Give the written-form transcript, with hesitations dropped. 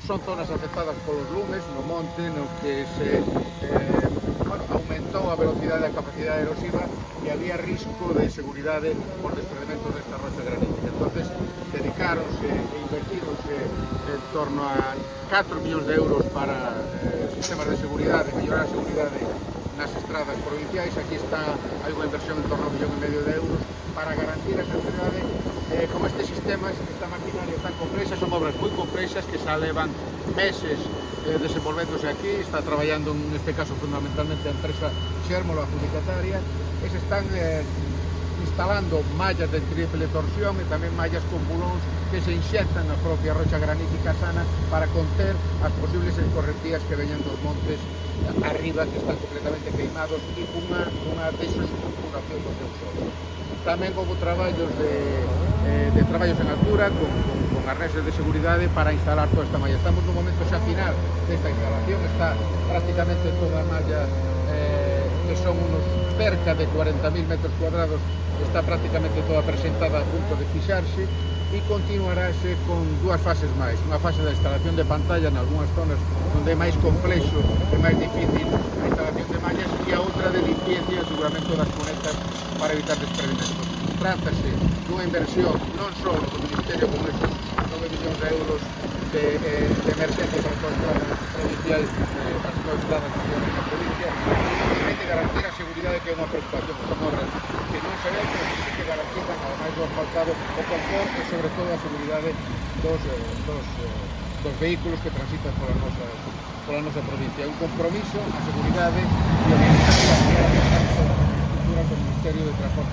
son zonas afectadas polos lumes no monte, no que se aumentou a velocidade e a capacidade erosiva e había risco de seguridade por desprendemento desta rocha granítica. Entonces, dedicáronse e invertíronse en torno a 4 millóns de euros para sistemas de seguridade, mellorar a seguridade nas estradas provinciais. Aquí está, hai unha inversión en torno a 1,5 millón de euros para garantir a seguridade. Como estes sistemas, esta maquinaria tan complexa, son obras moi complexas que xa levan meses desenvolvéndose aquí. Está traballando neste caso fundamentalmente a empresa Xérmolo adjudicataria, e se están instalando mallas de triple torsión e tamén mallas con bulóns que se inxectan na propia rocha granítica sana para conter as posibles escorrentías que veñan dos montes arriba, que están completamente queimados, e unha desestructuración do seu solo. Tamén houve traballos de traballos en altura con arneses de seguridade para instalar toda esta malla. Estamos no momento xa final desta instalación, está prácticamente toda a malla, que son unos cerca de 40.000 metros cuadrados, está prácticamente toda presentada a punto de fixarse, e continuarase con dúas fases máis. Unha fase da instalación de pantalla en algunhas zonas onde é máis complexo e máis difícil a instalación de mallas, e a outra de limpieza e aseguramento das cunetas para evitar desprendimentos. Trátase dunha inversión non só do Ministerio con esos 9 millóns de euros de emerxencia para todas as estradas provinciais, as todas as estradas nacionais da provincia, e de garantir a seguridade, que é unha preocupación. Son obras que non se ven, pero que sí que garantizan, ademais do asfaltado, o confort e sobre todo a seguridade dos vehículos que transitan pola nosa provincia. É un compromiso a seguridade e o bienestar da infraestructura do Ministerio de Transporte.